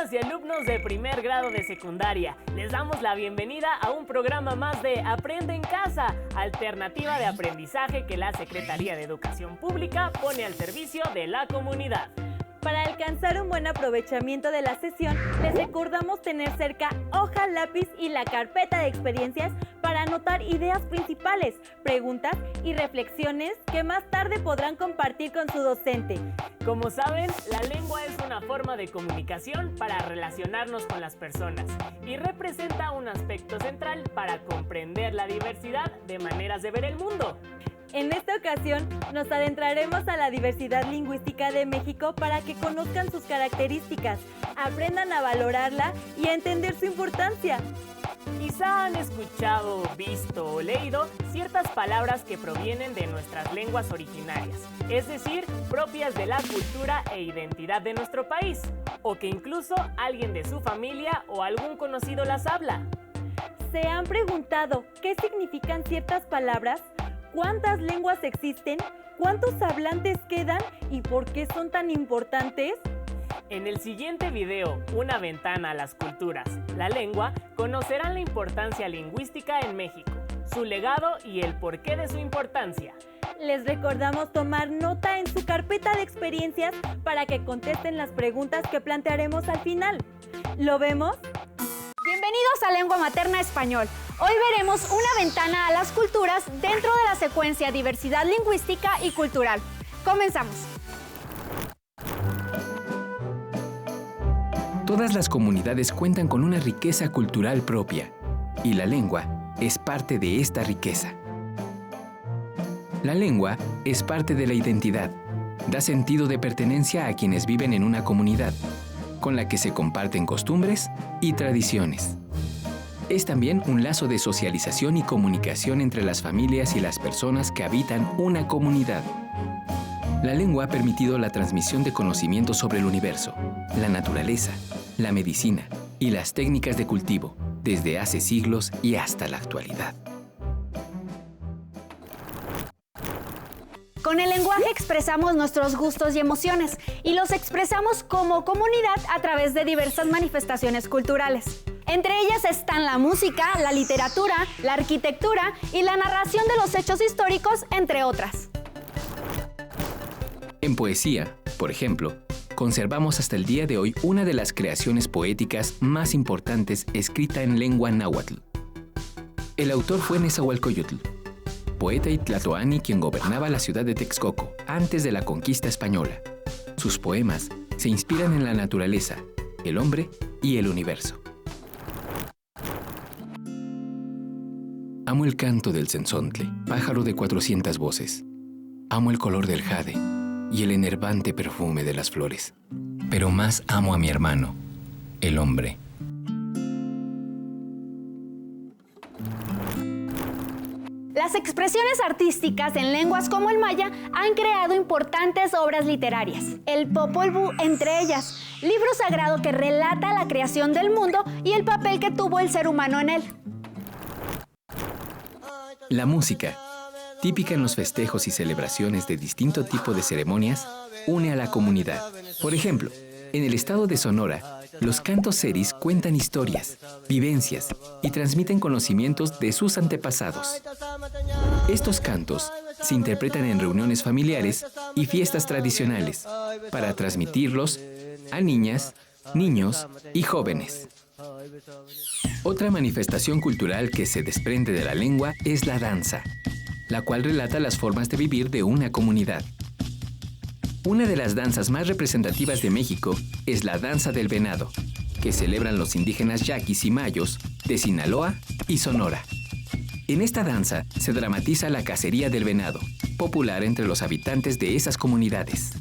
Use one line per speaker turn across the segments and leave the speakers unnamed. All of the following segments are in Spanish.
alumnas y alumnos de primer grado de secundaria. Les damos la bienvenida a un programa más de Aprende en Casa, alternativa de aprendizaje que la Secretaría de Educación Pública pone al servicio de la comunidad.
Para alcanzar un buen aprovechamiento de la sesión, les recordamos tener cerca hoja, lápiz y la carpeta de experiencias para anotar ideas principales, preguntas y reflexiones que más tarde podrán compartir con su docente.
Como saben, la lengua es una forma de comunicación para relacionarnos con las personas y representa un aspecto central para comprender la diversidad de maneras de ver el mundo.
En esta ocasión, nos adentraremos a la diversidad lingüística de México para que conozcan sus características, aprendan a valorarla y a entender su importancia.
Quizá han escuchado, visto o leído ciertas palabras que provienen de nuestras lenguas originarias, es decir, propias de la cultura e identidad de nuestro país, o que incluso alguien de su familia o algún conocido las habla.
¿Se han preguntado qué significan ciertas palabras? ¿Cuántas lenguas existen? ¿Cuántos hablantes quedan? ¿Y por qué son tan importantes?
En el siguiente video, Una ventana a las culturas, la lengua, conocerán la importancia lingüística en México, su legado y el porqué de su importancia.
Les recordamos tomar nota en su carpeta de experiencias para que contesten las preguntas que plantearemos al final. ¿Lo vemos?
Bienvenidos a Lengua Materna Español. Hoy veremos una ventana a las culturas dentro de la secuencia Diversidad Lingüística y Cultural. Comenzamos.
Todas las comunidades cuentan con una riqueza cultural propia, y la lengua es parte de esta riqueza. La lengua es parte de la identidad, da sentido de pertenencia a quienes viven en una comunidad, con la que se comparten costumbres y tradiciones. Es también un lazo de socialización y comunicación entre las familias y las personas que habitan una comunidad. La lengua ha permitido la transmisión de conocimientos sobre el universo, la naturaleza, la medicina y las técnicas de cultivo, desde hace siglos y hasta la actualidad.
Con el lenguaje expresamos nuestros gustos y emociones y los expresamos como comunidad a través de diversas manifestaciones culturales. Entre ellas están la música, la literatura, la arquitectura y la narración de los hechos históricos, entre otras.
En poesía, por ejemplo, conservamos hasta el día de hoy una de las creaciones poéticas más importantes escrita en lengua náhuatl. El autor fue Nezahualcóyotl, poeta y tlatoani quien gobernaba la ciudad de Texcoco antes de la conquista española. Sus poemas se inspiran en la naturaleza, el hombre y el universo. Amo el canto del cenzontle, pájaro de 400 voces. Amo el color del jade y el enervante perfume de las flores. Pero más amo a mi hermano, el hombre.
Las expresiones artísticas en lenguas como el maya han creado importantes obras literarias. El Popol Vuh entre ellas, libro sagrado que relata la creación del mundo y el papel que tuvo el ser humano en él.
La música, típica en los festejos y celebraciones de distinto tipo de ceremonias, une a la comunidad. Por ejemplo, en el estado de Sonora, los cantos seris cuentan historias, vivencias y transmiten conocimientos de sus antepasados. Estos cantos se interpretan en reuniones familiares y fiestas tradicionales para transmitirlos a niñas, niños y jóvenes. Otra manifestación cultural que se desprende de la lengua es la danza, la cual relata las formas de vivir de una comunidad. Una de las danzas más representativas de México es la danza del venado, que celebran los indígenas yaquis y mayos de Sinaloa y Sonora. En esta danza se dramatiza la cacería del venado, popular entre los habitantes de esas comunidades.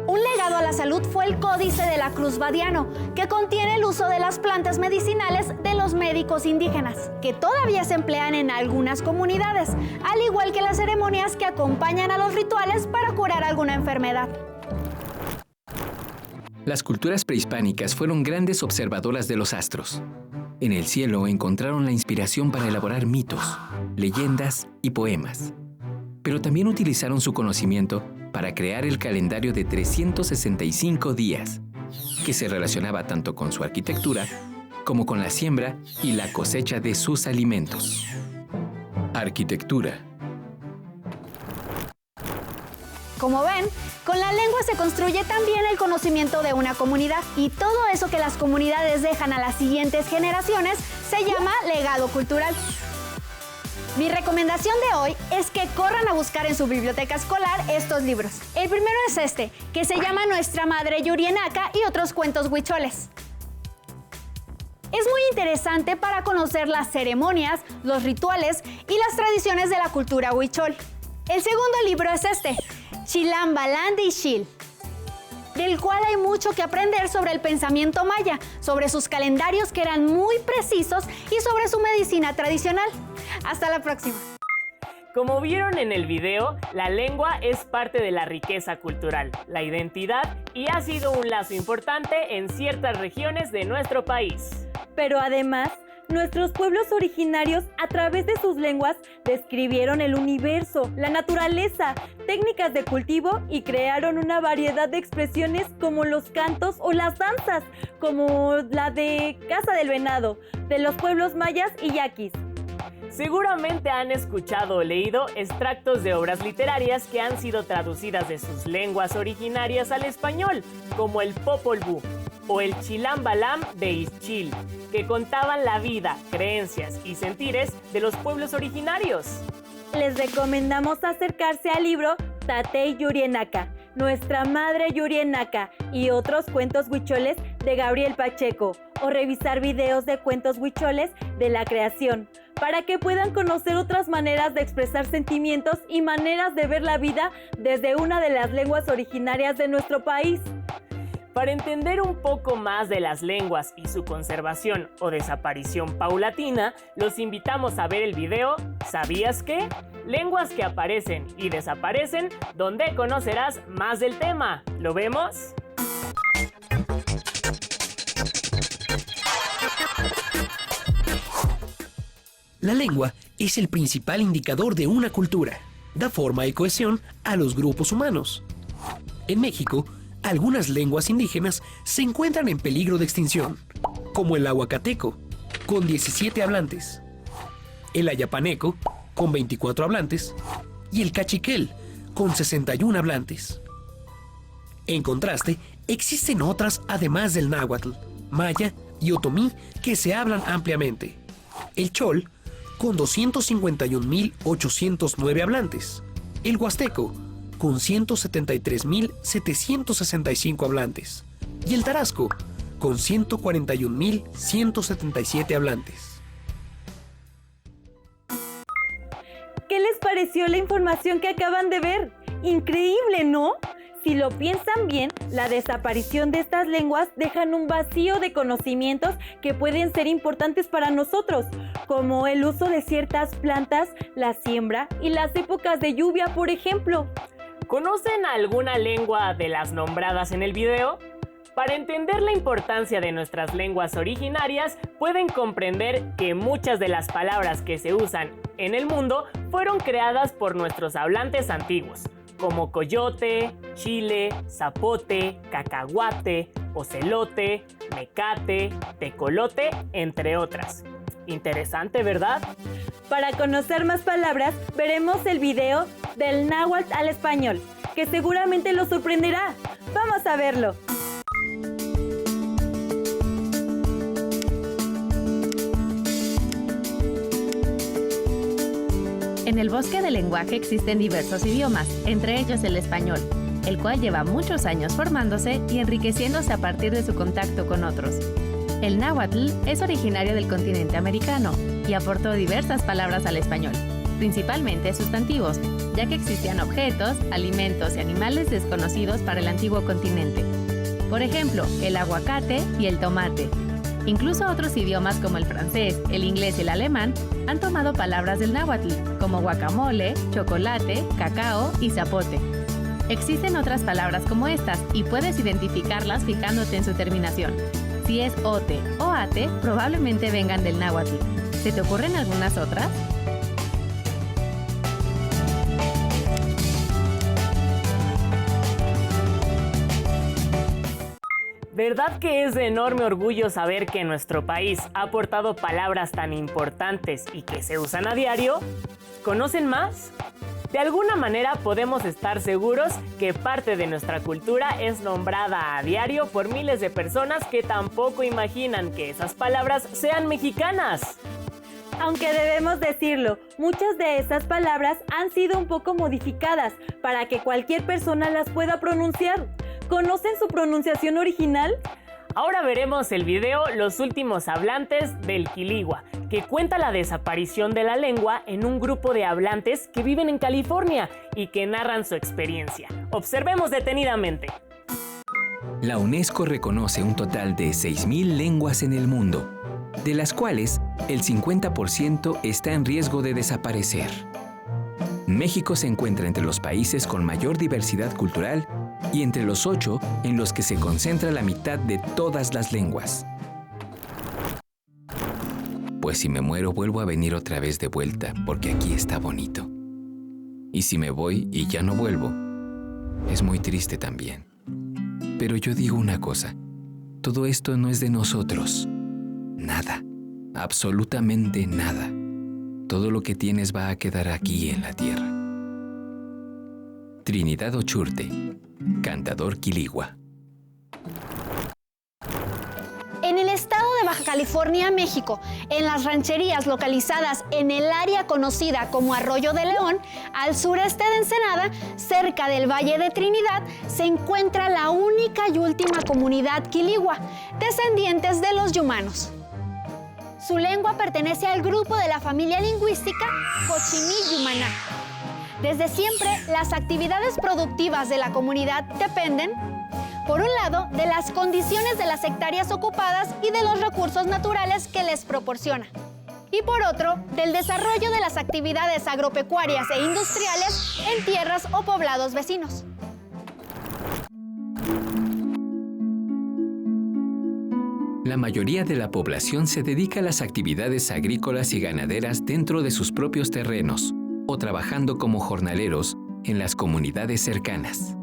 Un legado a la salud fue el Códice de la Cruz Badiano, que contiene el uso de las plantas medicinales de los médicos indígenas, que todavía se emplean en algunas comunidades, al igual que las ceremonias que acompañan a los rituales para curar alguna enfermedad.
Las culturas prehispánicas fueron grandes observadoras de los astros. En el cielo encontraron la inspiración para elaborar mitos, leyendas y poemas. Pero también utilizaron su conocimiento para crear el calendario de 365 días, que se relacionaba tanto con su arquitectura como con la siembra y la cosecha de sus alimentos. Arquitectura.
Como ven, con la lengua se construye también el conocimiento de una comunidad y todo eso que las comunidades dejan a las siguientes generaciones se llama legado cultural. Mi recomendación de hoy es que corran a buscar en su biblioteca escolar estos libros. El primero es este, que se llama Nuestra Madre Yurienaka y otros cuentos huicholes. Es muy interesante para conocer las ceremonias, los rituales y las tradiciones de la cultura huichol. El segundo libro es este, Chilambalán de Ixchil, del cual hay mucho que aprender sobre el pensamiento maya, sobre sus calendarios que eran muy precisos y sobre su medicina tradicional. Hasta la próxima.
Como vieron en el video, la lengua es parte de la riqueza cultural, la identidad y ha sido un lazo importante en ciertas regiones de nuestro país.
Pero además, nuestros pueblos originarios, a través de sus lenguas, describieron el universo, la naturaleza, técnicas de cultivo y crearon una variedad de expresiones como los cantos o las danzas, como la de Casa del Venado, de los pueblos mayas y yaquis.
Seguramente han escuchado o leído extractos de obras literarias que han sido traducidas de sus lenguas originarias al español, como el Popol Vuh o el Chilambalam de Ixchil, que contaban la vida, creencias y sentires de los pueblos originarios.
Les recomendamos acercarse al libro Tatey Yurienaka, Nuestra Madre Yurienaka y otros cuentos huicholes de Gabriel Pacheco, o revisar videos de cuentos huicholes de la creación, para que puedan conocer otras maneras de expresar sentimientos y maneras de ver la vida desde una de las lenguas originarias de nuestro país.
Para entender un poco más de las lenguas y su conservación o desaparición paulatina, los invitamos a ver el video ¿Sabías qué? Lenguas que aparecen y desaparecen, donde conocerás más del tema. ¿Lo vemos?
La lengua es el principal indicador de una cultura. Da forma y cohesión a los grupos humanos. En México, algunas lenguas indígenas se encuentran en peligro de extinción, como el ahuacateco, con 17 hablantes, el ayapaneco, con 24 hablantes, y el cachiquel, con 61 hablantes. En contraste, existen otras además del náhuatl, maya y otomí que se hablan ampliamente. El chol, con 251.809 hablantes, el huasteco, con 173.765 hablantes, y el tarasco, con 141.177 hablantes.
¿Qué les pareció la información que acaban de ver? ¡Increíble!, ¿no? Si lo piensan bien, la desaparición de estas lenguas dejan un vacío de conocimientos que pueden ser importantes para nosotros, como el uso de ciertas plantas, la siembra y las épocas de lluvia, por ejemplo.
¿Conocen alguna lengua de las nombradas en el video? Para entender la importancia de nuestras lenguas originarias, pueden comprender que muchas de las palabras que se usan en el mundo fueron creadas por nuestros hablantes antiguos, como coyote, chile, zapote, cacahuate, ocelote, mecate, tecolote, entre otras. Interesante, ¿verdad?
Para conocer más palabras, veremos el video del náhuatl al español, que seguramente los sorprenderá. ¡Vamos a verlo!
En el bosque del lenguaje existen diversos idiomas, entre ellos el español, el cual lleva muchos años formándose y enriqueciéndose a partir de su contacto con otros. El náhuatl es originario del continente americano y aportó diversas palabras al español, principalmente sustantivos, ya que existían objetos, alimentos y animales desconocidos para el antiguo continente. Por ejemplo, el aguacate y el tomate. Incluso otros idiomas como el francés, el inglés y el alemán han tomado palabras del náhuatl, como guacamole, chocolate, cacao y zapote. Existen otras palabras como estas y puedes identificarlas fijándote en su terminación. Si es ote o ate, probablemente vengan del náhuatl. ¿Se te ocurren algunas otras?
¿Verdad que es de enorme orgullo saber que nuestro país ha aportado palabras tan importantes y que se usan a diario? ¿Conocen más? De alguna manera podemos estar seguros que parte de nuestra cultura es nombrada a diario por miles de personas que tampoco imaginan que esas palabras sean mexicanas.
Aunque debemos decirlo, muchas de esas palabras han sido un poco modificadas para que cualquier persona las pueda pronunciar. ¿Conocen su pronunciación original?
Ahora veremos el video Los últimos hablantes del quiligua, que cuenta la desaparición de la lengua en un grupo de hablantes que viven en California y que narran su experiencia. Observemos detenidamente.
La UNESCO reconoce un total de 6.000 lenguas en el mundo, de las cuales el 50% está en riesgo de desaparecer. México se encuentra entre los países con mayor diversidad cultural y entre los 8 en los que se concentra la mitad de todas las lenguas. Pues si me muero vuelvo a venir otra vez de vuelta porque aquí está bonito. Y si me voy y ya no vuelvo, es muy triste también. Pero yo digo una cosa, todo esto no es de nosotros. Nada, absolutamente nada. Todo lo que tienes va a quedar aquí en la tierra. Trinidad Ochurte, cantador quiligua.
En el estado de Baja California, México, en las rancherías localizadas en el área conocida como Arroyo de León, al sureste de Ensenada, cerca del Valle de Trinidad, se encuentra la única y última comunidad quiligua, descendientes de los yumanos. Su lengua pertenece al grupo de la familia lingüística Cochimí-Yumaná. Desde siempre, las actividades productivas de la comunidad dependen, por un lado, de las condiciones de las hectáreas ocupadas y de los recursos naturales que les proporciona. Y por otro, del desarrollo de las actividades agropecuarias e industriales en tierras o poblados vecinos.
La mayoría de la población se dedica a las actividades agrícolas y ganaderas dentro de sus propios terrenos o trabajando como jornaleros en las comunidades cercanas.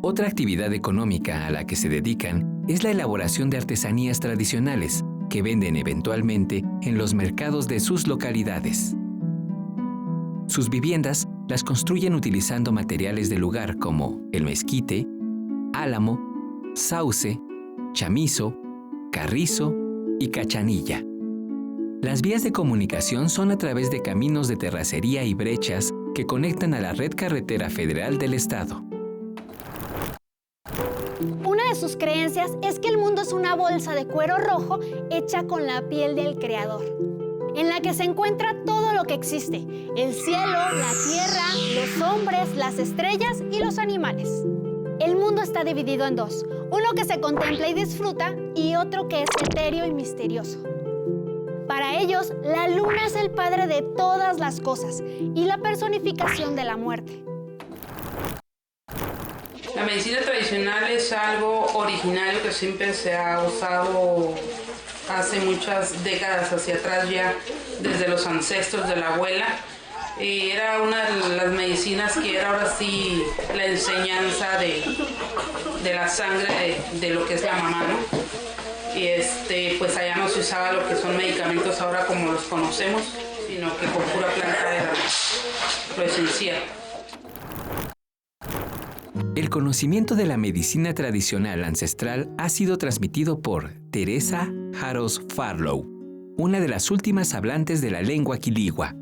Otra actividad económica a la que se dedican es la elaboración de artesanías tradicionales que venden eventualmente en los mercados de sus localidades. Sus viviendas las construyen utilizando materiales del lugar como el mezquite, álamo, sauce, chamizo, carrizo y cachanilla. Las vías de comunicación son a través de caminos de terracería y brechas que conectan a la red carretera federal del estado.
Una de sus creencias es que el mundo es una bolsa de cuero rojo hecha con la piel del Creador, en la que se encuentra todo lo que existe: el cielo, la tierra, los hombres, las estrellas y los animales. El mundo está dividido en dos, uno que se contempla y disfruta y otro que es etéreo y misterioso. Para ellos, la luna es el padre de todas las cosas y la personificación de la muerte.
La medicina tradicional es algo originario que siempre se ha usado hace muchas décadas hacia atrás, ya desde los ancestros de la abuela. Era una de las medicinas que era ahora sí la enseñanza de la sangre de lo que es la mamá, ¿no? Y pues allá no se usaba lo que son medicamentos ahora como los conocemos, sino que con pura planta era lo esencial.
El conocimiento de la medicina tradicional ancestral ha sido transmitido por Teresa Jaros Farlow, una de las últimas hablantes de la lengua quiligua.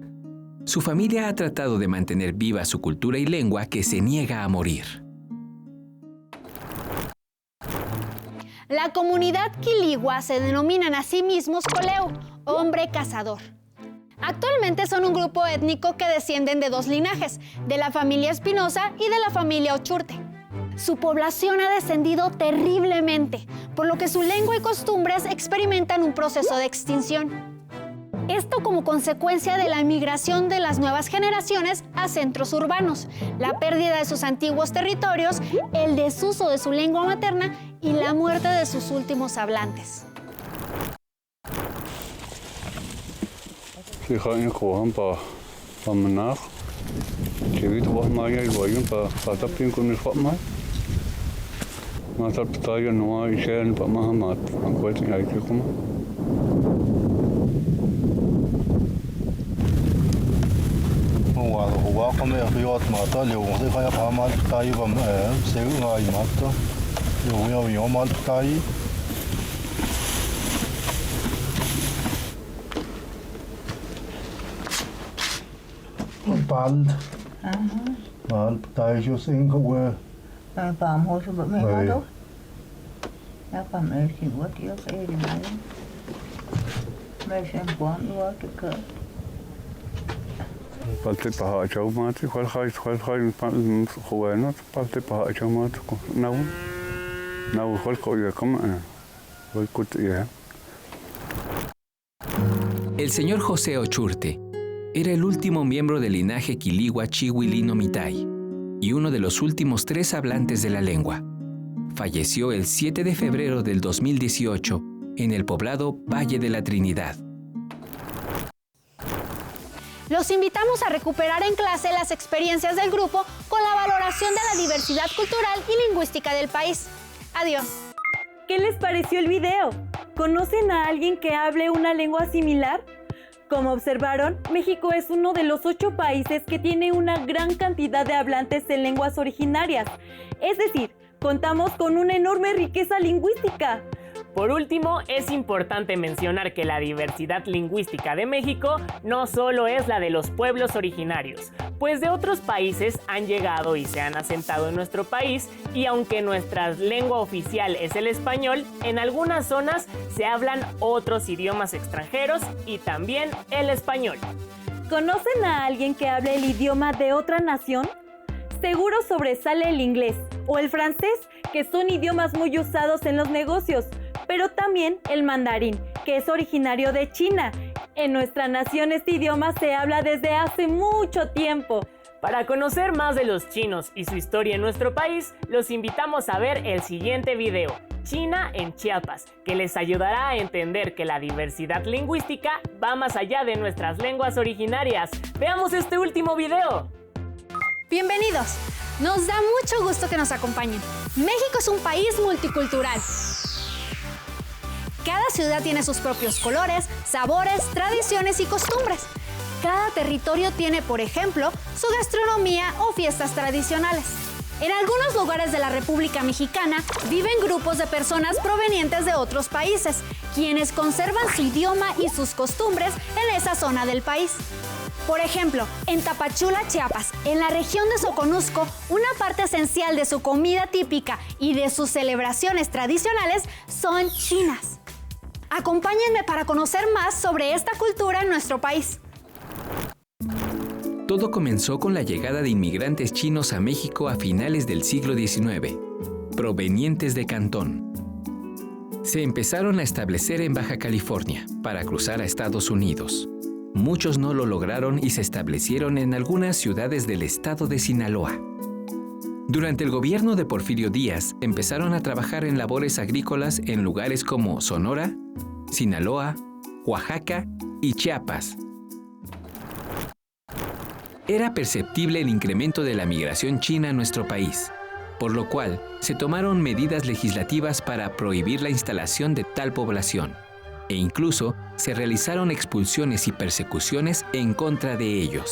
Su familia ha tratado de mantener viva su cultura y lengua que se niega a morir.
La comunidad quiligua se denominan a sí mismos Coleu, hombre cazador. Actualmente son un grupo étnico que descienden de dos linajes, de la familia Espinosa y de la familia Ochurte. Su población ha descendido terriblemente, por lo que su lengua y costumbres experimentan un proceso de extinción. Esto como consecuencia de la migración de las nuevas generaciones a centros urbanos, la pérdida de sus antiguos territorios, el desuso de su lengua materna y la muerte de sus últimos hablantes.
Matarptayo no hay shen pa mahamat, ankwet ni aiki kuma.
Huwa kome riot mata leo de kaya pamat tayo bam seu ngai mata. Leo yo mat tayo. Bald. Bald tayo jo sing ko.
Pam ho so me do. Ya pam e si wat yo e di mai. Me sen quan yo to ka.
Palte paha chau mati, khal khai khuana, palte paha chau mati ko. Nau khal ko ya kama. Voy kut ya.
El señor José Ochurte era el último miembro del linaje Quiligua Chihuilino Mitai y uno de los últimos 3 hablantes de la lengua. Falleció el 7 de febrero del 2018 en el poblado Valle de la Trinidad.
Los invitamos a recuperar en clase las experiencias del grupo con la valoración de la diversidad cultural y lingüística del país. Adiós.
¿Qué les pareció el video? ¿Conocen a alguien que hable una lengua similar? Como observaron, México es uno de los 8 países que tiene una gran cantidad de hablantes en lenguas originarias. Es decir, contamos con una enorme riqueza lingüística.
Por último, es importante mencionar que la diversidad lingüística de México no solo es la de los pueblos originarios, pues de otros países han llegado y se han asentado en nuestro país, y aunque nuestra lengua oficial es el español, en algunas zonas se hablan otros idiomas extranjeros y también el español.
¿Conocen a alguien que hable el idioma de otra nación? Seguro sobresale el inglés o el francés, que son idiomas muy usados en los negocios, pero también el mandarín, que es originario de China. En nuestra nación este idioma se habla desde hace mucho tiempo.
Para conocer más de los chinos y su historia en nuestro país, los invitamos a ver el siguiente video, China en Chiapas, que les ayudará a entender que la diversidad lingüística va más allá de nuestras lenguas originarias. ¡Veamos este último video!
Bienvenidos. Nos da mucho gusto que nos acompañen. México es un país multicultural. Cada ciudad tiene sus propios colores, sabores, tradiciones y costumbres. Cada territorio tiene, por ejemplo, su gastronomía o fiestas tradicionales. En algunos lugares de la República Mexicana viven grupos de personas provenientes de otros países, quienes conservan su idioma y sus costumbres en esa zona del país. Por ejemplo, en Tapachula, Chiapas, en la región de Soconusco, una parte esencial de su comida típica y de sus celebraciones tradicionales son chinas. Acompáñenme para conocer más sobre esta cultura en nuestro país.
Todo comenzó con la llegada de inmigrantes chinos a México a finales del siglo XIX, provenientes de Cantón. Se empezaron a establecer en Baja California para cruzar a Estados Unidos. Muchos no lo lograron y se establecieron en algunas ciudades del estado de Sinaloa. Durante el gobierno de Porfirio Díaz, empezaron a trabajar en labores agrícolas en lugares como Sonora, Sinaloa, Oaxaca y Chiapas. Era perceptible el incremento de la migración china a nuestro país, por lo cual se tomaron medidas legislativas para prohibir la instalación de tal población, e incluso se realizaron expulsiones y persecuciones en contra de ellos.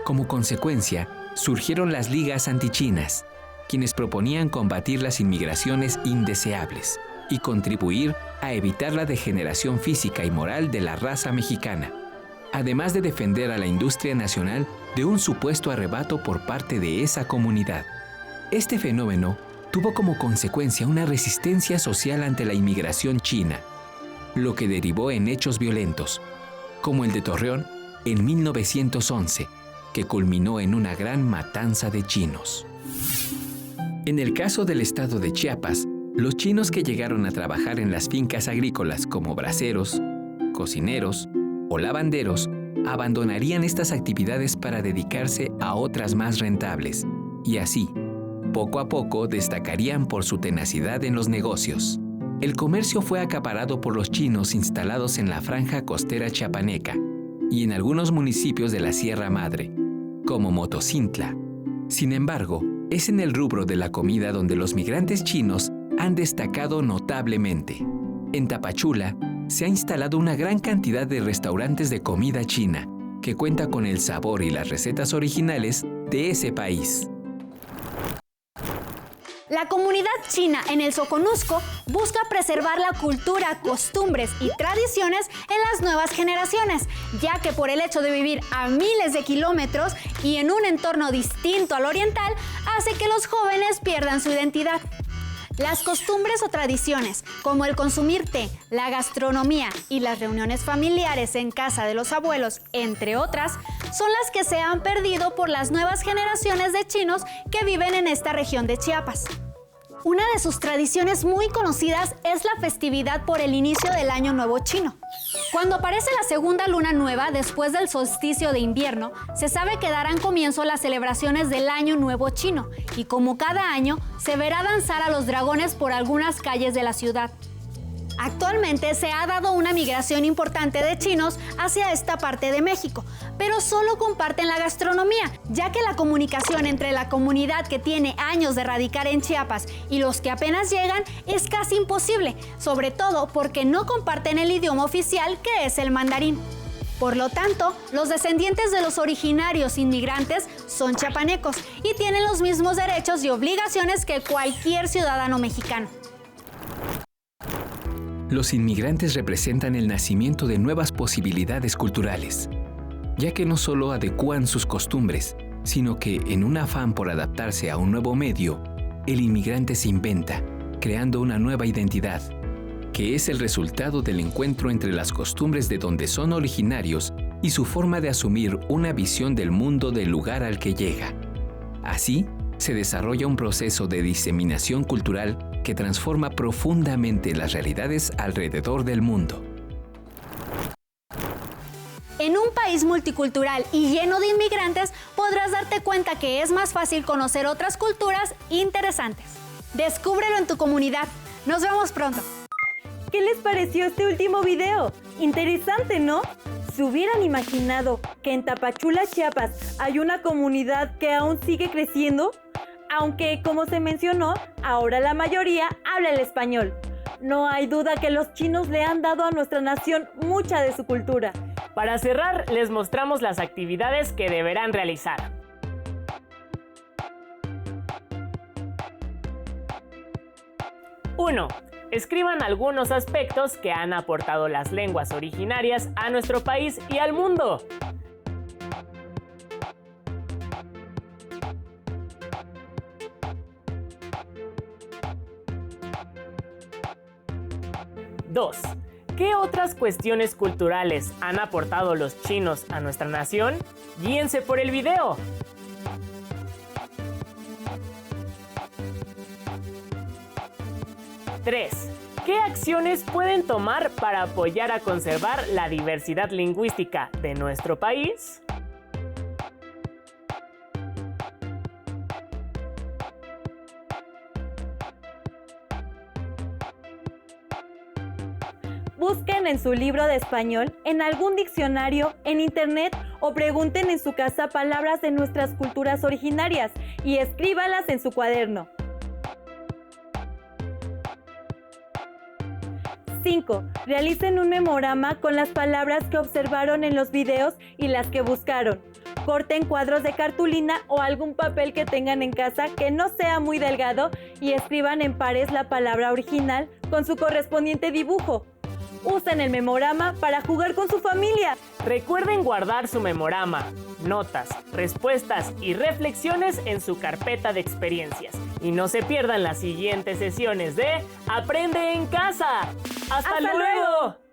Como consecuencia, surgieron las ligas antichinas, quienes proponían combatir las inmigraciones indeseables y contribuir a evitar la degeneración física y moral de la raza mexicana, además de defender a la industria nacional de un supuesto arrebato por parte de esa comunidad. Este fenómeno tuvo como consecuencia una resistencia social ante la inmigración china, lo que derivó en hechos violentos, como el de Torreón en 1911, que culminó en una gran matanza de chinos. En el caso del estado de Chiapas, los chinos que llegaron a trabajar en las fincas agrícolas como braceros, cocineros o lavanderos abandonarían estas actividades para dedicarse a otras más rentables, y así, poco a poco destacarían por su tenacidad en los negocios. El comercio fue acaparado por los chinos instalados en la franja costera chiapaneca y en algunos municipios de la Sierra Madre, como Motocintla. Sin embargo, es en el rubro de la comida donde los migrantes chinos han destacado notablemente. En Tapachula se ha instalado una gran cantidad de restaurantes de comida china, que cuenta con el sabor y las recetas originales de ese país.
La comunidad china en el Soconusco busca preservar la cultura, costumbres y tradiciones en las nuevas generaciones, ya que por el hecho de vivir a miles de kilómetros y en un entorno distinto al oriental, hace que los jóvenes pierdan su identidad. Las costumbres o tradiciones, como el consumir té, la gastronomía y las reuniones familiares en casa de los abuelos, entre otras, son las que se han perdido por las nuevas generaciones de chinos que viven en esta región de Chiapas. Una de sus tradiciones muy conocidas es la festividad por el inicio del Año Nuevo Chino. Cuando aparece la segunda luna nueva después del solsticio de invierno, se sabe que darán comienzo las celebraciones del Año Nuevo Chino y como cada año se verá danzar a los dragones por algunas calles de la ciudad. Actualmente se ha dado una migración importante de chinos hacia esta parte de México, pero solo comparten la gastronomía, ya que la comunicación entre la comunidad que tiene años de radicar en Chiapas y los que apenas llegan es casi imposible, sobre todo porque no comparten el idioma oficial que es el mandarín. Por lo tanto, los descendientes de los originarios inmigrantes son chiapanecos y tienen los mismos derechos y obligaciones que cualquier ciudadano mexicano.
Los inmigrantes representan el nacimiento de nuevas posibilidades culturales, ya que no solo adecúan sus costumbres, sino que en un afán por adaptarse a un nuevo medio, el inmigrante se inventa, creando una nueva identidad, que es el resultado del encuentro entre las costumbres de donde son originarios y su forma de asumir una visión del mundo del lugar al que llega. Así, se desarrolla un proceso de diseminación cultural que transforma profundamente las realidades alrededor del mundo.
En un país multicultural y lleno de inmigrantes, podrás darte cuenta que es más fácil conocer otras culturas interesantes. Descúbrelo en tu comunidad. Nos vemos pronto.
¿Qué les pareció este último video? Interesante, ¿no? ¿Se hubieran imaginado que en Tapachula, Chiapas, hay una comunidad que aún sigue creciendo? Aunque, como se mencionó, ahora la mayoría habla el español. No hay duda que los chinos le han dado a nuestra nación mucha de su cultura.
Para cerrar, les mostramos las actividades que deberán realizar. 1. Escriban algunos aspectos que han aportado las lenguas originarias a nuestro país y al mundo. 2. ¿Qué otras cuestiones culturales han aportado los chinos a nuestra nación? Guíense por el video. 3. ¿Qué acciones pueden tomar para apoyar a conservar la diversidad lingüística de nuestro país?
Busquen en su libro de español, en algún diccionario, en internet o pregunten en su casa palabras de nuestras culturas originarias y escríbalas en su cuaderno. 5. Realicen un memorama con las palabras que observaron en los videos y las que buscaron. Corten cuadros de cartulina o algún papel que tengan en casa que no sea muy delgado y escriban en pares la palabra original con su correspondiente dibujo. Usen el memorama para jugar con su familia.
Recuerden guardar su memorama, notas, respuestas y reflexiones en su carpeta de experiencias. Y no se pierdan las siguientes sesiones de Aprende en Casa. ¡Hasta luego!